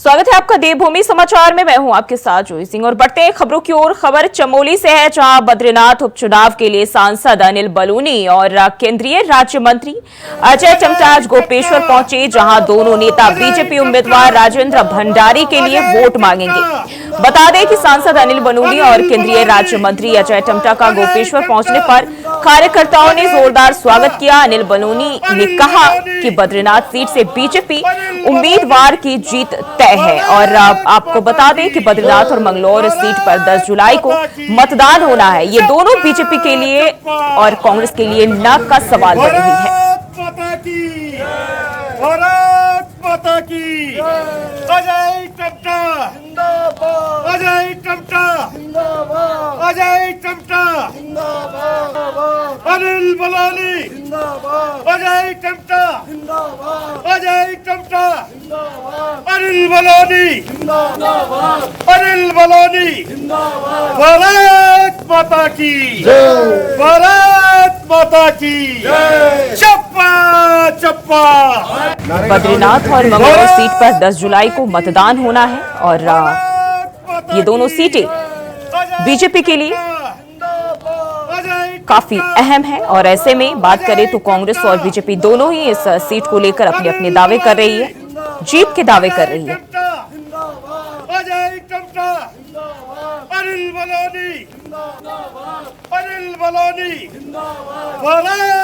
स्वागत है आपका देवभूमि समाचार में। मैं हूं आपके साथ जोई सिंह और बढ़ते हैं खबरों की ओर। खबर चमोली से है, जहां बद्रीनाथ उपचुनाव के लिए सांसद अनिल बलूनी और केंद्रीय राज्य मंत्री अजय टमटा आज गोपेश्वर पहुंचे, जहां दोनों नेता बीजेपी उम्मीदवार राजेंद्र भंडारी के लिए वोट मांगेंगे। बता दें कि सांसद अनिल बलूनी और केंद्रीय राज्य मंत्री अजय टमटा का गोपेश्वर पहुंचने पर कार्यकर्ताओं ने जोरदार स्वागत किया। अनिल बलूनी ने कहा कि बद्रीनाथ सीट से बीजेपी उम्मीदवार की जीत तय है। और आपको बता दें कि बद्रीनाथ और मंगलौर सीट पर 10 जुलाई को मतदान होना है। ये दोनों बीजेपी के लिए और कांग्रेस के लिए नाक का सवाल बन रही है। माता की अजय टमटा जिंदाबाद, अजय टमटा जिंदाबाद, अजय टमटा जिंदाबाद, अनिल बलूनी जिंदाबाद, अजय टमटा जिंदाबाद, अजय टमटा जिंदाबाद, अनिल बलूनी जिंदाबाद, अनिल बलूनी जिंदाबाद। भारत माता की जय, भारत माता की जय। चप्पा चप्पा। बद्रीनाथ और मंगलौर सीट पर 10 जुलाई को मतदान होना है और ये दोनों सीटें बीजेपी के लिए काफी अहम है। और ऐसे में बात करें तो कांग्रेस और बीजेपी दोनों ही इस सीट को लेकर अपने अपने दावे कर रही है, जीत के दावे कर रही है।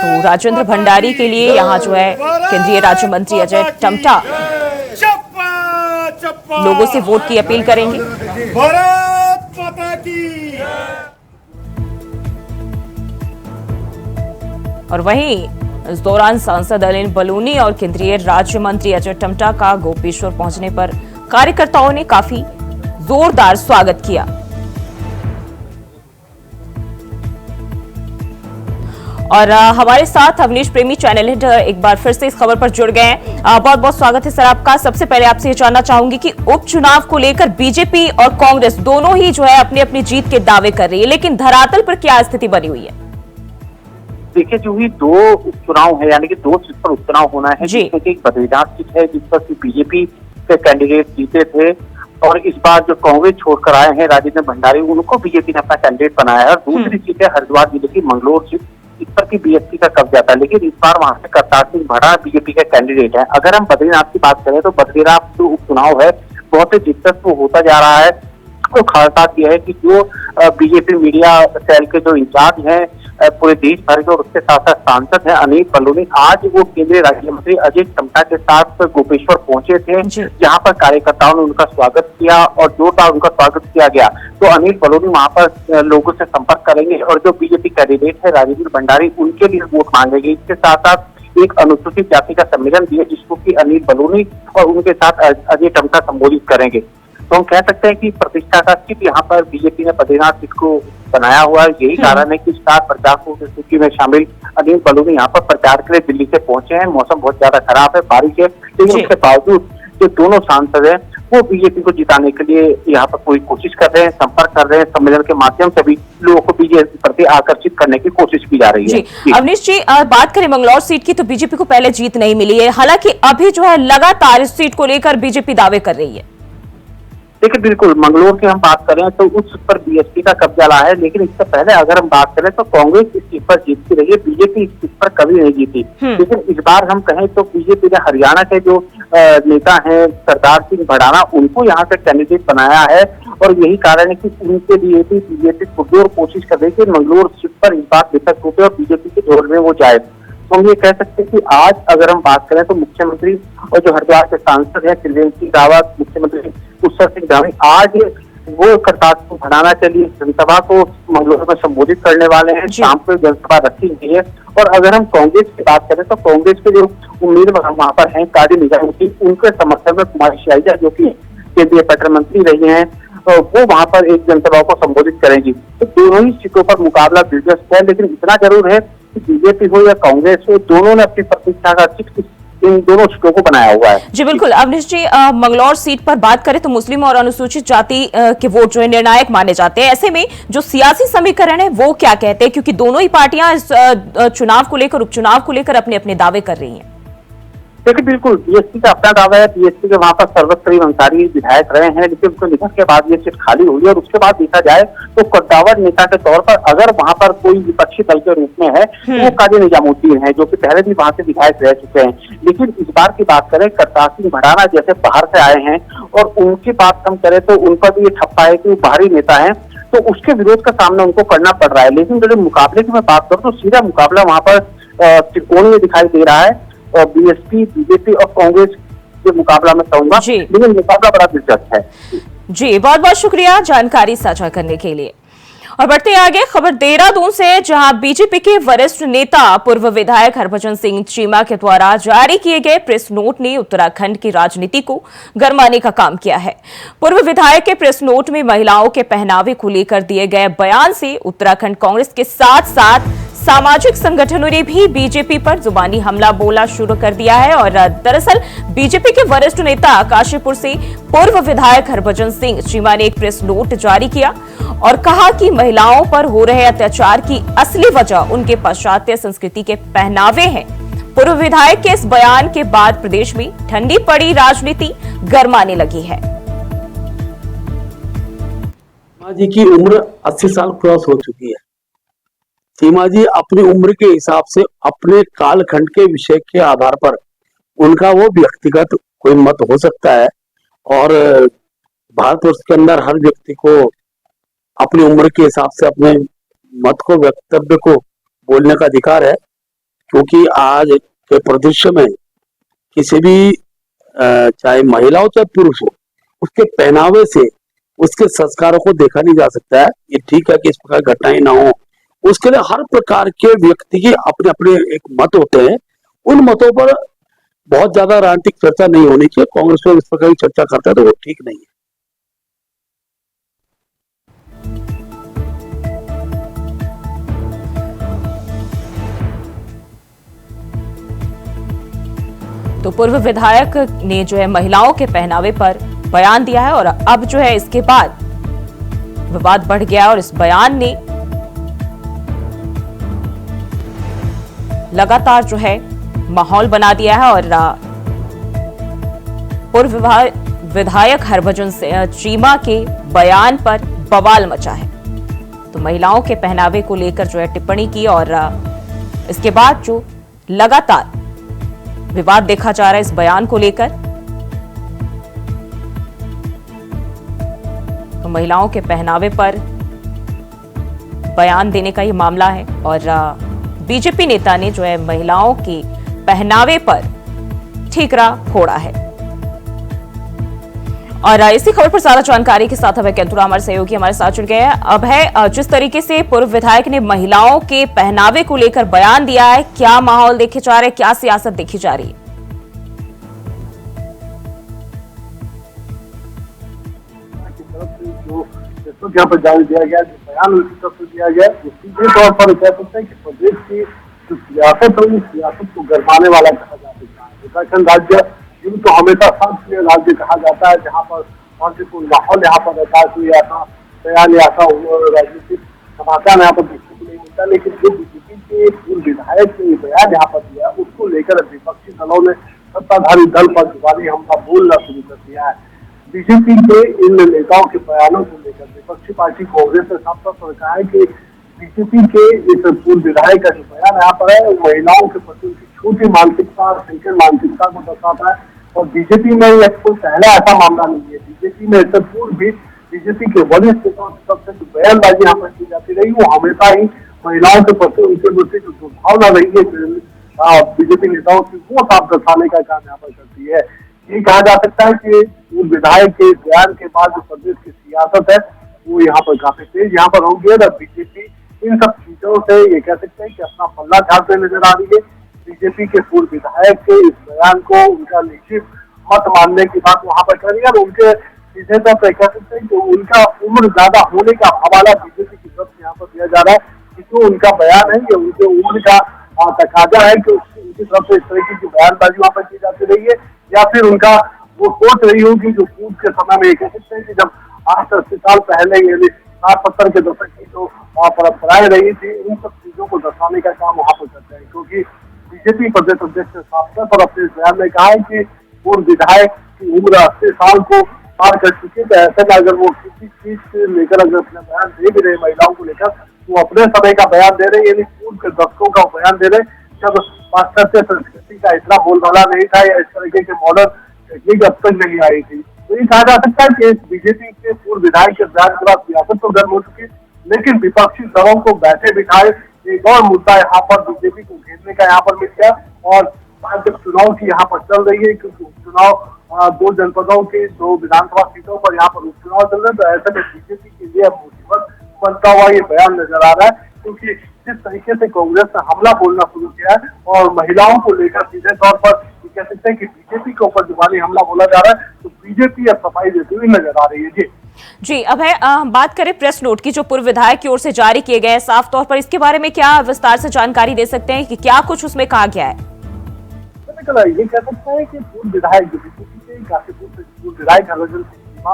तो राजेंद्र भंडारी के लिए यहाँ जो है केंद्रीय राज्य मंत्री अजय टमटा लोगों से वोट की अपील करेंगे। भारत माता की। और वहीं इस दौरान सांसद अनिल बलूनी और केंद्रीय राज्य मंत्री अजय टमटा का गोपेश्वर पहुंचने पर कार्यकर्ताओं ने काफी जोरदार स्वागत किया। और हमारे साथ अवनीश प्रेमी चैनल हेड एक बार फिर से इस खबर पर जुड़ गए हैं। बहुत बहुत स्वागत है सर आपका। सबसे पहले आपसे ये जानना चाहूंगी कि उपचुनाव को लेकर बीजेपी और कांग्रेस दोनों ही जो है अपनी अपनी जीत के दावे कर रही है, लेकिन धरातल पर क्या स्थिति बनी हुई है? देखिए, जो ही दो उपचुनाव है, यानी कि 2 सीट पर उपचुनाव होना है, जिसमें एक बद्रीनाथ सीट है जिस पर बीजेपी के कैंडिडेट जीते थे, और इस बार जो कांग्रेस छोड़कर आए हैं राजेंद्र भंडारी, उनको बीजेपी ने अपना कैंडिडेट बनाया है। और दूसरी सीट है हरिद्वार जिले की मंगलौर सीट, इस पर की बीएसपी का कब्जा था, लेकिन इस बार वहां से करतार सिंह भड़ा बीजेपी का कैंडिडेट है। अगर हम बद्रीनाथ की बात करें तो बद्रीनाथ जो उपचुनाव है बहुत ही दिलचस्प होता जा रहा है। उसको खास बात यह है कि जो बीजेपी मीडिया सेल के जो इंचार्ज हैं पूरे देश भर के, और उसके साथ साथ सांसद हैं अनिल बलूनी, आज वो केंद्रीय राज्य मंत्री अजय टमटा के साथ गोपेश्वर पहुंचे थे, जहां पर कार्यकर्ताओं ने उनका स्वागत किया और जोरदार उनका स्वागत किया गया। तो अनिल बलूनी वहां पर लोगों से संपर्क करेंगे और जो बीजेपी कैंडिडेट है राजेंद्र भंडारी, उनके लिए वोट मांगेंगे। इसके साथ साथ एक अनुसूचित जाति का सम्मेलन भी है, जिसको कि अनिल बलूनी और उनके साथ अजय टमटा संबोधित करेंगे। तो हम कह सकते हैं कि प्रतिष्ठा का सिर्फ यहाँ पर बीजेपी ने बद्रीनाथ सीट को बनाया हुआ है। यही कारण है कि स्टार प्रचारकों की सूची में शामिल अनिल बलूनी यहाँ पर प्रचार के लिए दिल्ली से पहुंचे हैं। मौसम बहुत ज्यादा खराब है, बारिश है, लेकिन उसके बावजूद जो दोनों सांसद हैं वो बीजेपी को जिताने के लिए यहाँ पर पूरी कोशिश कर रहे हैं, संपर्क कर रहे हैं। सम्मेलन के माध्यम से भी लोगों को बीजेपी प्रति आकर्षित करने की कोशिश की जा रही है। अवनीश जी, बात करें मंगलौर सीट की तो बीजेपी को पहले जीत नहीं मिली है, हालांकि अभी जो है लगातार इस सीट को लेकर बीजेपी दावे कर रही है। देखिए, बिल्कुल मंगलौर की हम बात करें तो उस पर बीएसपी का कब्जा रहा है, लेकिन इससे पहले अगर हम बात करें तो कांग्रेस इस सीट पर जीतती रही है, बीजेपी इस सीट पर कभी नहीं जीती। लेकिन इस बार हम कहें तो बीजेपी ने हरियाणा के जो नेता हैं सरदार सिंह भड़ाना, उनको यहाँ से कैंडिडेट बनाया है। और यही कारण है कि उनके लिए भी बीजेपी पुरजोर कोशिश कर रही है कि मंगलौर सीट पर इस बार विफल टूटे और बीजेपी के जोर में वो जाए। तो हम ये कह सकते हैं कि आज अगर हम बात करें तो मुख्यमंत्री और जो हरिद्वार के सांसद हैं त्रिवेंद्र सिंह रावत, मुख्यमंत्री कुशल सिंह धामी, आज वो करतार सिंह भड़ाना के लिए जनसभा को मंगलौर में संबोधित करने वाले हैं। शाम को जनसभा रखी गई है। और अगर हम कांग्रेस की बात करें तो कांग्रेस के जो उम्मीदवार वहां पर हैं काजी निजामुद्दीन, उनके समर्थन में कुमारी शैलजा जो कि केंद्रीय पेट्रोल मंत्री रही हैं, वो वहां पर एक जनसभा को संबोधित करेंगी। तो दोनों ही सीटों पर मुकाबला दिलचस्प है, लेकिन इतना जरूर है कि बीजेपी हो या कांग्रेस हो, दोनों ने अपनी प्रतिष्ठा का सीट इन दोनों सीटों को बनाया हुआ है। जी बिल्कुल। अवनीश जी, मंगलौर सीट पर बात करें तो मुस्लिम और अनुसूचित जाति के वोट जो है निर्णायक माने जाते हैं। ऐसे में जो सियासी समीकरण है वो क्या कहते हैं, क्योंकि दोनों ही पार्टियां इस चुनाव को लेकर, उपचुनाव को लेकर अपने अपने दावे कर रही हैं। देखिए बिल्कुल बीएसपी का अपना दावा है, बीएसपी के वहां पर सर्वत करीम अंसारी विधायक रहे हैं, लेकिन उनके निधन के बाद ये सीट खाली हुई और उसके बाद देखा जाए तो कद्दावर नेता के तौर पर अगर वहां पर कोई विपक्षी दल के रूप में है तो वो काजी निजामुद्दीन है, जो कि पहले भी वहां से विधायक रह चुके हैं। लेकिन इस बार की बात करें, करतार सिंह भड़ाना जैसे बाहर से आए हैं और उनकी बात हम करें तो उन पर भी ये ठप्पा है कि वो बाहरी नेता है, तो उसके विरोध का सामना उनको करना पड़ रहा है। लेकिन जो मुकाबले की मैं बात करूँ तो सीधा मुकाबला वहां पर त्रिकोणीय दिखाई दे रहा है, बीएसपी, बीजेपी और कांग्रेस के मुकाबला में कहूंगा, लेकिन मुकाबला बड़ा दिलचस्प है। जी, बहुत बहुत शुक्रिया जानकारी साझा करने के लिए। और बढ़ते आगे खबर देहरादून से, जहां बीजेपी के वरिष्ठ नेता पूर्व विधायक हरभजन सिंह चीमा के द्वारा जारी किए गए प्रेस नोट ने उत्तराखंड की राजनीति को गरमाने का काम किया है। पूर्व विधायक के प्रेस नोट में महिलाओं के पहनावे को लेकर दिए गए बयान से उत्तराखंड कांग्रेस के साथ साथ सामाजिक संगठनों ने भी बीजेपी पर जुबानी हमला बोला शुरू कर दिया है। और दरअसल बीजेपी के वरिष्ठ नेता काशीपुर से पूर्व विधायक हरभजन सिंह चीमा ने एक प्रेस नोट जारी किया और कहा कि महिलाओं पर हो रहे अत्याचार की असली वजह उनके पाश्चात्य संस्कृति के पहनावे हैं। पूर्व विधायक के इस बयान के बाद प्रदेश में ठंडी पड़ी राजनीति गरमाने लगी है। चीमा जी की उम्र 80 साल क्रॉस हो चुकी है। चीमा जी अपनी उम्र के हिसाब से अपने कालखंड के विषय के आधार पर उनका वो व्यक्तिगत कोई मत हो सकता है और भारतवर्ष के अंदर हर व्यक्ति को अपनी उम्र के हिसाब से अपने मत को, वक्तव्य को बोलने का अधिकार है, क्योंकि आज के परिदृश्य में किसी भी चाहे महिला हो चाहे पुरुष हो, उसके पहनावे से उसके संस्कारों को देखा नहीं जा सकता है। ये ठीक है कि इस प्रकार घटनाएं ना हो, उसके लिए हर प्रकार के व्यक्ति के अपने अपने एक मत होते हैं। उन मतों पर बहुत ज्यादा राजनीतिक चर्चा नहीं होनी चाहिए। कांग्रेस में इस प्रकार की चर्चा करता है तो वो ठीक नहीं है। तो पूर्व विधायक ने जो है महिलाओं के पहनावे पर बयान दिया है और अब जो है इसके बाद विवाद बढ़ गया और इस बयान ने लगातार जो है माहौल बना दिया है और पूर्व विधायक हरभजन सिंह चीमा के बयान पर बवाल मचा है। तो महिलाओं के पहनावे को लेकर जो है टिप्पणी की और इसके बाद जो लगातार विवाद देखा जा रहा है इस बयान को लेकर। तो महिलाओं के पहनावे पर बयान देने का ये मामला है और बीजेपी नेता ने जो है महिलाओं के पहनावे पर ठीकरा फोड़ा है। और इसी खबर पर ज्यादा जानकारी के साथ हमें केंतुरा हमारे सहयोगी हमारे साथ जुड़ गए हैं। अब है जिस तरीके से पूर्व विधायक ने महिलाओं के पहनावे को लेकर बयान दिया है, क्या माहौल देखे जा रहे हैं, क्या सियासत देखी जा रही है? यहाँ पर जारी दिया गया, जो बयान उनकी तरफ से दिया गया, वो सीधे तौर पर कह सकते हैं कि प्रदेश की जो सियासत है उस सियासत को गरमाने वाला कहा जा सकता है। उत्तराखंड राज्य जिनको हमेशा शांतिप्रिय राज्य कहा जाता है, जहाँ पर शांतिपूर्ण माहौल यहाँ पर रहता है, कोई ऐसा बयान या ऐसा राजनीतिक समाचार यहाँ पर देखने को नहीं मिलता। लेकिन जो बीजेपी के पूर्व विधायक ने बयान यहाँ पर दिया, उसको लेकर विपक्षी दलों ने सत्ताधारी दल पर जुबानी हमला बोलना शुरू कर दिया है। बीजेपी के इन नेताओं के बयानों को लेकर विपक्षी पार्टी कांग्रेस ने साफ तौर पर कहा है कि बीजेपी के इस पूर्व विधायक का जो बयान यहाँ पर है, महिलाओं के प्रति उनकी छोटी मानसिकता, संकीर्ण मानसिकता को दर्शाता है। और बीजेपी में यह कोई पहला ऐसा मामला नहीं है। बीजेपी में इससे पूर्व भी बीजेपी के वरिष्ठ नेताओं की तरफ से जो बयानबाजी यहाँ पर की जाती रही, वो हमेशा ही महिलाओं के प्रति उनके प्रति जो दुर्भावना रही है बीजेपी नेताओं की, वो साफ दर्शाने का काम यहाँ पर करती है। ये कहा जा सकता है कि विधायक के बयान के बाद जो प्रदेश की सियासत है वो यहाँ पर काफी तेज यहाँ पर होगी और बीजेपी इन सब चीजों से ये कह सकते हैं कि अपना पल्ला झाड़ते नजर आ रही है। बीजेपी के पूर्व विधायक के इस बयान को उनका निश्चित मत मानने की बात वहां पर करी और उनके सीधे तौर पर कह सकते हैं कि उनका उम्र ज्यादा होने का हवाला बीजेपी की तरफ से यहाँ पर दिया जा रहा है कि जो उनका बयान है ये उनके उम्र का तकाजा है कि उनकी तरफ से इस तरीके की बयानबाजी वहां पर की जाती रही है, या फिर उनका वो सोच रही होगी जो पूर्व के समय में कह सकते हैं कि जब 80 साल पहले यानी 60-70 के दशक की जो परंपराएं रही थी, उन सब चीजों को दर्शाने का काम वहां पर करते हैं। क्योंकि बीजेपी प्रदेश अध्यक्ष ने साफ तौर पर अपने बयान में कहा है कि पूर्व विधायक की उम्र 80 साल को पार कर चुकी है। तो ऐसे में अगर वो किसी चीज से लेकर अगर अपना बयान दे भी रहे महिलाओं को लेकर, वो अपने समय का बयान दे रहे, यानी पूर्व के दशकों का बयान दे रहे, जब पाश्चात्य संस्कृति का इतना बोलबाला नहीं था या इस तरीके के मॉडर्न टेक्निक अब तक नहीं आई थी। तो ये कहा जा सकता है कि बीजेपी के पूर्व विधायक के बयान के बाद सियासत तो गर्म हो चुकी, लेकिन विपक्षी दलों को बैठे बिठाए एक और मुद्दा यहाँ पर बीजेपी को घेरने का यहाँ पर मिल गया। और जब चुनाव की यहाँ पर चल रही है, क्योंकि उपचुनाव 2 जनपदों के 2 विधानसभा सीटों पर यहाँ पर उपचुनाव चल रहे हैं, तो ऐसे में बीजेपी के लिए मुसीबत बनता हुआ ये बयान नजर आ रहा है। क्योंकि जिस तरीके से कांग्रेस ने हमला बोलना शुरू किया है और महिलाओं को लेकर सीधे तौर पर कह सकते हैं कि बीजेपी के ऊपर जुबानी हमला बोला जा रहा है, तो बीजेपी अब सफाई देती हुई नजर आ रही है। जी अब है बात करें प्रेस नोट की जो पूर्व विधायक की ओर से जारी किए गए हैं, साफ तौर पर इसके बारे में क्या विस्तार से जानकारी दे सकते हैं कि क्या कुछ उसमें कहा गया है? ये कह सकते हैं कि पूर्व विधायक जो बीजेपी के गाजीपुर से पूर्व विधायक हरभजन सिंह चीमा,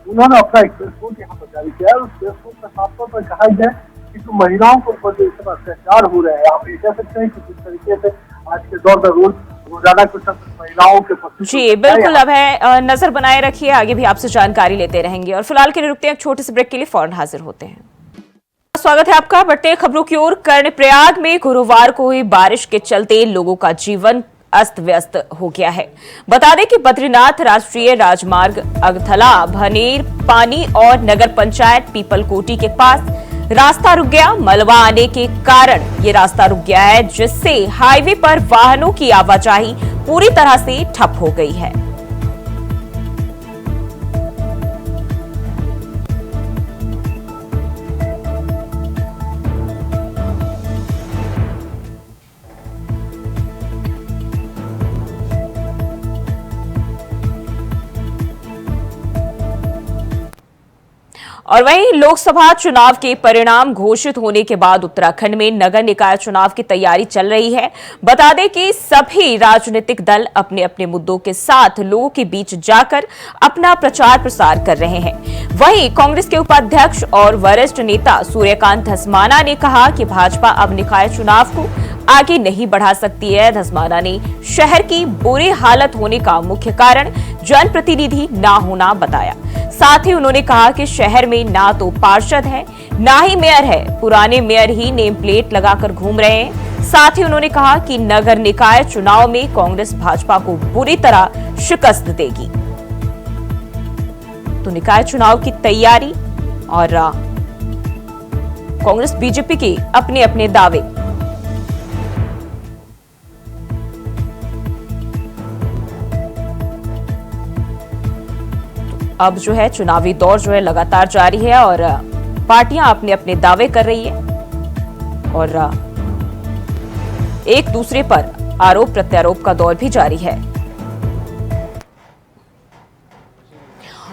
उन्होंने अपना एक प्रेस नोट यहाँ पर जारी किया है। उस प्रेस नोट में साफ तौर पर कहा गया है कि जो महिलाओं के ऊपर जो इस तरह अत्याचार हो रहे हैं, आप ये कह सकते हैं कि जिस तरीके से आज के दौर में रोजाना कुछ महिलाओं के प्रति। जी बिल्कुल, अब है नजर बनाए रखिए, आगे भी आपसे जानकारी लेते रहेंगे। और फिलहाल के लिए रुकते हैं, एक छोटे से ब्रेक के लिए फौरन हाजिर होते हैं। स्वागत है आपका। बढ़ते हैं खबरों की ओर। कर्णप्रयाग में गुरुवार को हुई बारिश के चलते लोगों का जीवन अस्त व्यस्त हो गया है। बता दें कि बद्रीनाथ राष्ट्रीय राजमार्ग अगथला, भनेर, पानी और नगर पंचायत पीपलकोटी के पास रास्ता रुक गया। मलबा आने के कारण ये रास्ता रुक गया है, जिससे हाईवे पर वाहनों की आवाजाही पूरी तरह से ठप हो गई है। और वहीं लोकसभा चुनाव के परिणाम घोषित होने के बाद उत्तराखंड में नगर निकाय चुनाव की तैयारी चल रही है। बता दें कि सभी राजनीतिक दल अपने अपने मुद्दों के साथ लोगों के बीच जाकर अपना प्रचार प्रसार कर रहे हैं। वहीं कांग्रेस के उपाध्यक्ष और वरिष्ठ नेता सूर्यकांत धस्माना ने कहा कि भाजपा अब निकाय चुनाव को आगे नहीं बढ़ा सकती है। धस्माना ने शहर की बुरी हालत होने का मुख्य कारण जनप्रतिनिधि ना होना बताया। साथ ही उन्होंने कहा कि शहर में ना तो पार्षद है, ना ही मेयर है। पुराने मेयर ही नेम प्लेट लगाकर घूम रहे हैं। साथ ही उन्होंने कहा कि नगर निकाय चुनाव में कांग्रेस भाजपा को बुरी तरह शिकस्त देगी। तो निकाय चुनाव की तैयारी और कांग्रेस बीजेपी के अपने अपने दावे। अब जो है चुनावी दौर जो है लगातार जारी है और पार्टियां अपने अपने दावे कर रही है और एक दूसरे पर आरोप प्रत्यारोप का दौर भी जारी है।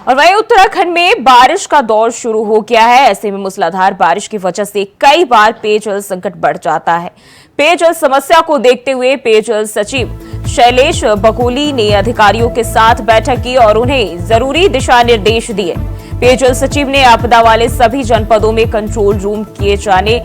और वहीं उत्तराखंड में बारिश का दौर शुरू हो गया है। ऐसे में मूसलाधार बारिश की वजह से कई बार पेयजल संकट बढ़ जाता है। पेयजल समस्या को देखते हुए पेयजल सचिव शैलेश बकोली ने अधिकारियों के साथ बैठक की और उन्हें जरूरी दिशा निर्देश दिए। पेयजल सचिव ने आपदा वाले सभी जनपदों में कंट्रोल रूम किए जाने,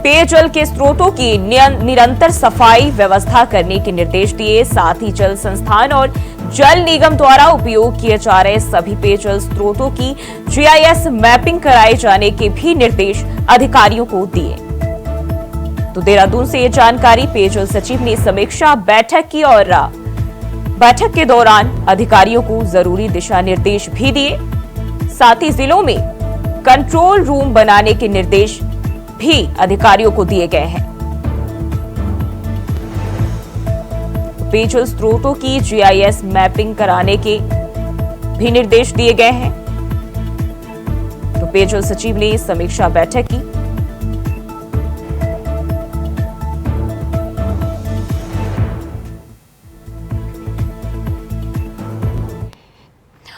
पेयजल के स्रोतों की निरंतर सफाई व्यवस्था करने के निर्देश दिए। साथ ही जल संस्थान और जल निगम द्वारा उपयोग किए जा रहे सभी पेयजल स्रोतों की GIS मैपिंग कराए जाने के भी निर्देश अधिकारियों को दिए। तो देहरादून से ये जानकारी पेयजल सचिव ने समीक्षा बैठक की और बैठक के दौरान अधिकारियों को जरूरी दिशा निर्देश भी दिए। साथ ही जिलों में कंट्रोल रूम बनाने के निर्देश भी अधिकारियों को दिए गए हैं। पेयजल स्रोतों की GIS मैपिंग कराने के भी निर्देश दिए गए हैं। तो पेयजल सचिव ने समीक्षा बैठक की।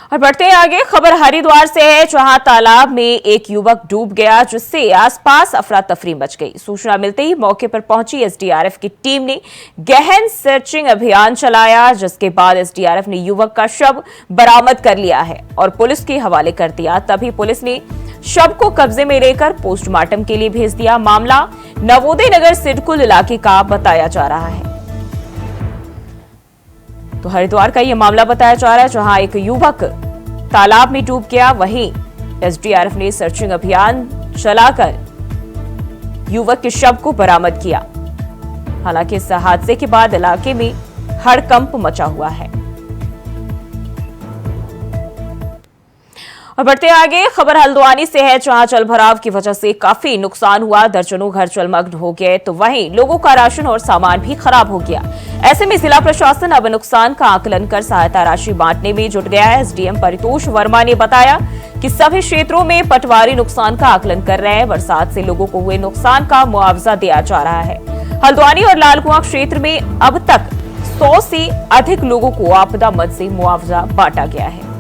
और बढ़ते हैं आगे, खबर हरिद्वार से है, जहां तालाब में एक युवक डूब गया, जिससे आसपास अफरा तफरी मच गई। सूचना मिलते ही मौके पर पहुंची SDRF की टीम ने गहन सर्चिंग अभियान चलाया, जिसके बाद SDRF ने युवक का शव बरामद कर लिया है और पुलिस के हवाले कर दिया। तभी पुलिस ने शव को कब्जे में लेकर पोस्टमार्टम के लिए भेज दिया। मामला नवोदय नगर सिडकुल इलाके का बताया जा रहा है। तो हरिद्वार का ये मामला बताया जा रहा है, जहां एक युवक तालाब में डूब गया। वहीं एसडीआरएफ ने सर्चिंग अभियान चलाकर युवक के शव को बरामद किया। हालांकि इस हादसे के बाद इलाके में हड़कंप मचा हुआ है। और बढ़ते आगे, खबर हल्द्वानी से है, जहां जलभराव की वजह से काफी नुकसान हुआ। दर्जनों घर जलमग्न हो गए, तो वहीं लोगों का राशन और सामान भी खराब हो गया। ऐसे में जिला प्रशासन अब नुकसान का आकलन कर सहायता राशि बांटने में जुट गया है। एसडीएम परितोष वर्मा ने बताया कि सभी क्षेत्रों में पटवारी नुकसान का आकलन कर रहे हैं। बरसात से लोगों को हुए नुकसान का मुआवजा दिया जा रहा है। हल्द्वानी और लालकुआं क्षेत्र में अब तक 100 से अधिक लोगों को आपदा मद से मुआवजा बांटा गया है।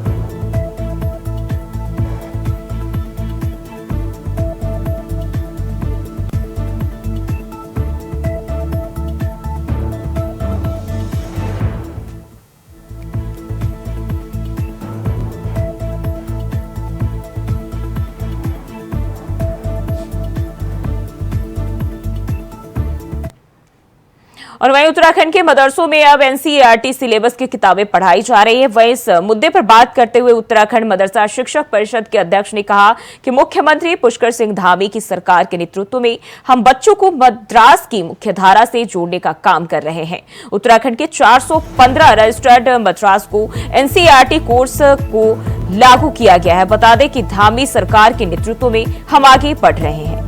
और वहीं उत्तराखंड के मदरसों में अब एनसीईआरटी सिलेबस की किताबें पढ़ाई जा रही है। वहीं इस मुद्दे पर बात करते हुए उत्तराखंड मदरसा शिक्षक परिषद के अध्यक्ष ने कहा कि मुख्यमंत्री पुष्कर सिंह धामी की सरकार के नेतृत्व में हम बच्चों को मद्रास की मुख्यधारा से जोड़ने का काम कर रहे हैं। उत्तराखंड के 415 रजिस्टर्ड मद्रास को एनसीईआरटी कोर्स को लागू किया गया है। बता दें कि धामी सरकार के नेतृत्व में हम आगे बढ़ रहे हैं।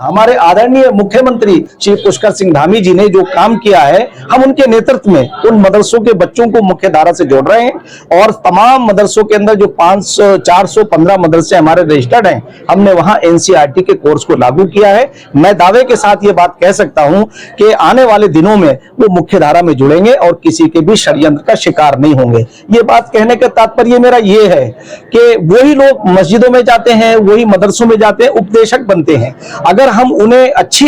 हमारे आदरणीय मुख्यमंत्री श्री पुष्कर सिंह धामी जी ने जो काम किया है, हम उनके नेतृत्व में उन मदरसों के बच्चों को मुख्य धारा से जोड़ रहे हैं। और तमाम मदरसों के अंदर जो 415 मदरसे हमारे रजिस्टर्ड हैं, हमने वहां एनसीईआरटी के कोर्स को लागू किया है। मैं दावे के साथ ये बात कह सकता हूं कि आने वाले दिनों में वो मुख्य धारा में जुड़ेंगे और किसी के भी षड्यंत्र का शिकार नहीं होंगे। ये बात कहने का तात्पर्य मेरा ये है कि वही लोग मस्जिदों में जाते हैं, वही मदरसों में जाते हैं, उपदेशक बनते हैं। अगर हम उन्हें अच्छी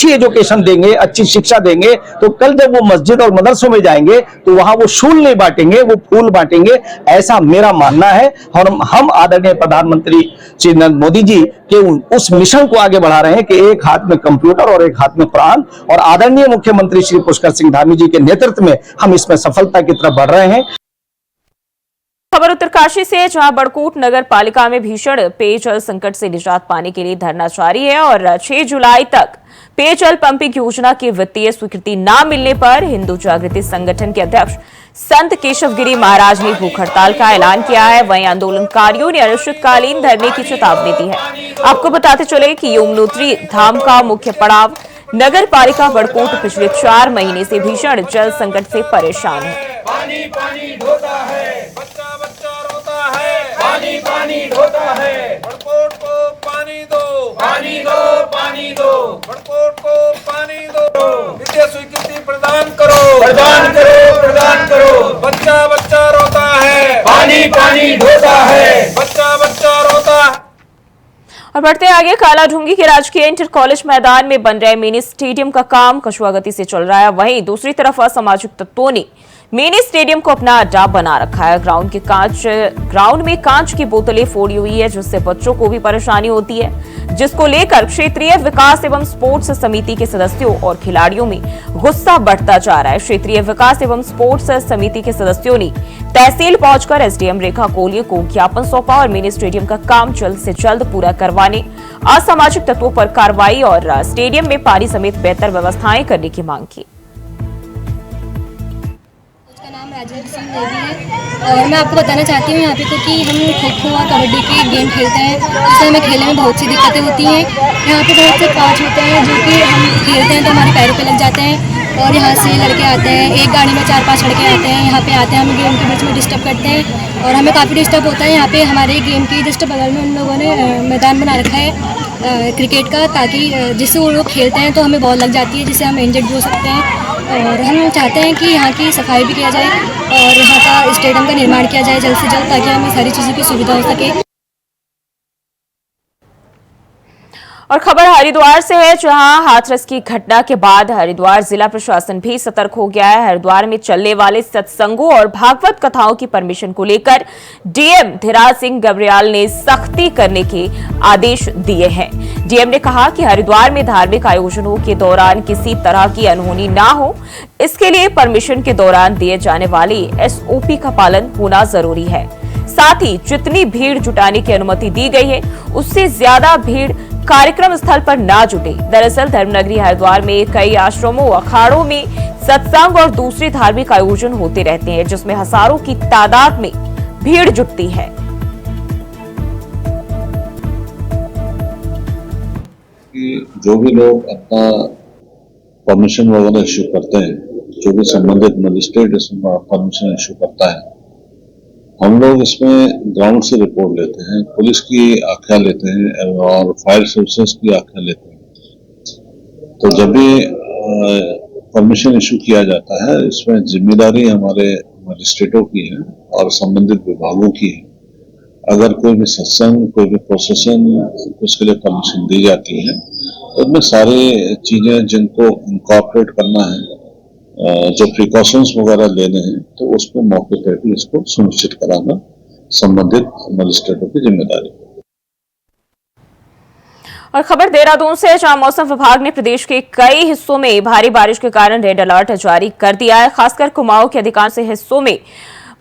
एजुकेशन देंगे, अच्छी शिक्षा देंगे, तो कल जब वो मस्जिद और मदरसों में जाएंगे तो वहां वो शूल नहीं बांटेंगे, वो फूल बांटेंगे। ऐसा मेरा मानना है। और हम आदरणीय प्रधानमंत्री श्री नरेंद्र मोदी जी के उस मिशन को आगे बढ़ा रहे हैं कि एक हाथ में कंप्यूटर और एक हाथ में कुरान। और आदरणीय मुख्यमंत्री श्री पुष्कर सिंह धामी जी के नेतृत्व में हम इसमें सफलता की तरफ बढ़ रहे हैं। खबर उत्तरकाशी से, जहां बड़कोट नगर पालिका में भीषण पेयजल संकट से निजात पाने के लिए धरना जारी है। और 6 जुलाई तक पेयजल पंपिंग योजना की वित्तीय स्वीकृति न मिलने पर हिंदू जागृति संगठन के अध्यक्ष संत केशवगिरी महाराज ने भूख हड़ताल का ऐलान किया है। वहीं आंदोलनकारियों ने अनिश्चितकालीन धरने की चेतावनी दी है। आपको बताते चले कि यमुनोत्री धाम का मुख्य पड़ाव नगर पालिका बड़कोट पिछले 4 महीने से भीषण जल संकट से परेशान है। पानी पानी ढोता है, बच्चा बच्चा रोता है, पानी पानी ढोता है। बड़कोट को पानी दो, पानी दो, पानी दो, बड़कोट को पानी दो। वित्तीय स्वीकृति प्रदान करो, प्रदान करो, प्रदान करो। बच्चा बच्चा रोता है, पानी पानी ढोता है, बच्चा बच्चा रोता है। और बढ़ते आगे, कालाढूंगी के राजकीय इंटर कॉलेज मैदान में बन रहे मिनी स्टेडियम का काम कछुआ गति से चल रहा है। वहीं दूसरी तरफ असामाजिक तत्वों ने मिनी स्टेडियम को अपना अड्डा बना रखा है। ग्राउंड में कांच की बोतलें फोड़ी हुई है, जिससे बच्चों को भी परेशानी होती है, जिसको लेकर क्षेत्रीय विकास एवं स्पोर्ट्स समिति के सदस्यों और खिलाड़ियों में गुस्सा बढ़ता जा रहा है। क्षेत्रीय विकास एवं स्पोर्ट्स समिति के सदस्यों ने तहसील पहुंचकर एसडीएम रेखा कोहली को ज्ञापन सौंपा और मिनी स्टेडियम का काम जल्द से जल्द पूरा करवाने, असामाजिक तत्वों पर कार्रवाई और स्टेडियम में पानी समेत बेहतर व्यवस्थाएं करने की मांग की। राजेंद्र सिंह नेगी है और मैं आपको बताना चाहती हूँ यहाँ पे क्योंकि हम खो-खो और कबड्डी के गेम खेलते हैं, जिससे हमें खेलने में बहुत सी दिक्कतें होती हैं। यहाँ पे बहुत से कांच होते हैं जो कि हम खेलते हैं तो हमारे पैरों पे लग जाते हैं और यहाँ से लड़के आते हैं, एक गाड़ी में 4-5 लड़के आते हैं, यहाँ पे आते हैं, हम गेम के बीच में डिस्टर्ब करते हैं और हमें काफ़ी डिस्टर्ब होता है। यहाँ पे हमारे गेम की जस्ट बगल में उन लोगों ने मैदान बना रखा है क्रिकेट का, ताकि जिससे वो लोग खेलते हैं तो हमें बॉल लग जाती है, जिससे हम इंजर्ड भी हो सकते हैं। और हम चाहते हैं कि यहाँ की सफाई भी किया जाए और यहाँ का स्टेडियम का निर्माण किया जाए जल्द से जल्द, ताकि हमें सारी चीज़ों की सुविधा हो सके। और खबर हरिद्वार से है, जहां हाथरस की घटना के बाद हरिद्वार जिला प्रशासन भी सतर्क हो गया है। हरिद्वार में चलने वाले सत्संगों और भागवत कथाओं की परमिशन को लेकर डीएम धीराज सिंह गर्ब्याल ने सख्ती करने के आदेश दिए हैं। डीएम ने कहा कि हरिद्वार में धार्मिक आयोजनों के दौरान किसी तरह की अनहोनी ना हो, इसके लिए परमिशन के दौरान दिए जाने वाले एसओपी का पालन होना जरूरी है। साथ ही जितनी भीड़ जुटाने की अनुमति दी गई है, उससे ज्यादा भीड़ कार्यक्रम स्थल पर ना जुटे। दरअसल धर्मनगरी हरिद्वार में कई आश्रमों, अखाड़ों में सत्संग और दूसरे धार्मिक आयोजन होते रहते हैं, जिसमें हजारों की तादाद में भीड़ जुटती है। जो भी लोग अपना परमिशन वगैरह इश्यू करते हैं, जो भी संबंधित मजिस्ट्रेट इसमें परमिशन इश्यू करता है, हम लोग इसमें ग्राउंड से रिपोर्ट लेते हैं, पुलिस की आख्या लेते हैं और फायर सर्विसेज की आख्या लेते हैं। तो जब भी परमिशन इशू किया जाता है, इसमें जिम्मेदारी हमारे मजिस्ट्रेटों की है और संबंधित विभागों की है। अगर कोई भी सत्संग, कोई भी प्रोसेशन, उसके लिए परमिशन दी जाती है, तो उसमें सारी चीजें जिनको इनकॉर्पोरेट करना है, जो प्रिकॉशंस वगैरह लेने हैं, तो उसको मौके पर भी इसको सुनिश्चित कराना संबंधित मजिस्ट्रेटों की जिम्मेदारी है। और खबर देहरादून से, जहां मौसम विभाग ने प्रदेश के कई हिस्सों में भारी बारिश के कारण रेड अलर्ट जारी कर दिया है। खासकर कुमाऊं के अधिकांश हिस्सों में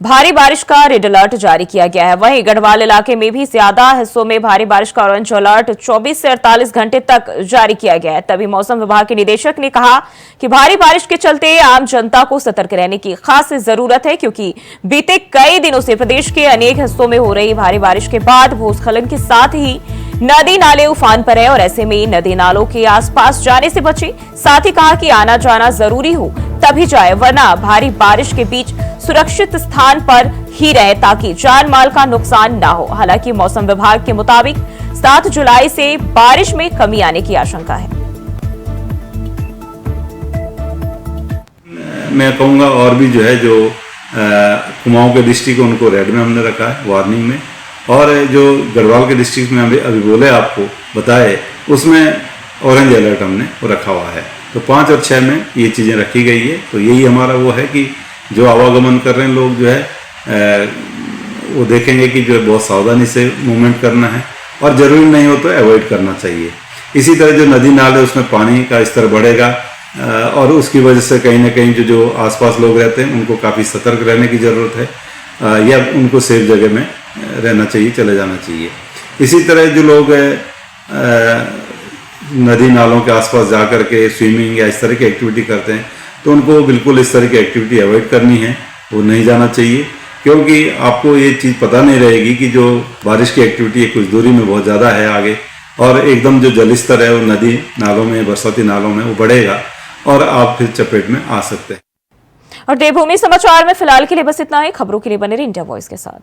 भारी बारिश का रेड अलर्ट जारी किया गया है। वहीं गढ़वाल इलाके में भी ज्यादा हिस्सों में भारी बारिश का ऑरेंज अलर्ट 24 से 48 घंटे तक जारी किया गया है। तभी मौसम विभाग के निदेशक ने कहा कि भारी बारिश के चलते आम जनता को सतर्क रहने की खास जरूरत है, क्योंकि बीते कई दिनों से प्रदेश के अनेक हिस्सों में हो रही भारी बारिश के बाद भूस्खलन के साथ ही नदी नाले उफान पर है और ऐसे में नदी नालों के आसपास जाने से बचे। साथ ही कहा कि आना जाना जरूरी हो तभी जाए, वरना भारी बारिश के बीच सुरक्षित स्थान पर ही रहे ताकि जान माल का नुकसान ना हो। हालांकि मौसम विभाग के मुताबिक 7 जुलाई से बारिश में कमी आने की आशंका है। मैं कहूँगा और भी जो है, जो कुमाऊं के डिस्ट्रिक्ट उनको रेड में हमने रखा है, वार्निंग में, और जो गढ़वाल के डिस्ट्रिक्ट में अभी बोले आपको बताए, उसमें ऑरेंज अलर्ट हमने रखा हुआ है। तो 5 और 6 में ये चीज़ें रखी गई है। तो यही हमारा वो है कि जो आवागमन कर रहे हैं लोग जो है वो देखेंगे कि जो है बहुत सावधानी से मूवमेंट करना है और ज़रूरी नहीं हो तो अवॉइड करना चाहिए। इसी तरह जो नदी नाले उसमें पानी का स्तर बढ़ेगा और उसकी वजह से कहीं ना कहीं जो आसपास लोग रहते हैं उनको काफ़ी सतर्क रहने की ज़रूरत है, या उनको सेफ जगह में रहना चाहिए, चले जाना चाहिए। इसी तरह जो लोग नदी नालों के आसपास जा कर के स्विमिंग या इस तरह की एक्टिविटी करते हैं, तो उनको बिल्कुल इस तरह की एक्टिविटी अवॉइड करनी है, वो नहीं जाना चाहिए, क्योंकि आपको ये चीज़ पता नहीं रहेगी कि जो बारिश की एक्टिविटी है कुछ दूरी में बहुत ज़्यादा है आगे, और एकदम जो जल स्तर है वो नदी नालों में, बरसाती नालों में वो बढ़ेगा और आप फिर चपेट में आ सकते हैं। और देवभूमि समाचार में फिलहाल के लिए बस इतना ही। खबरों के लिए बने रहिए इंडिया वॉइस के साथ।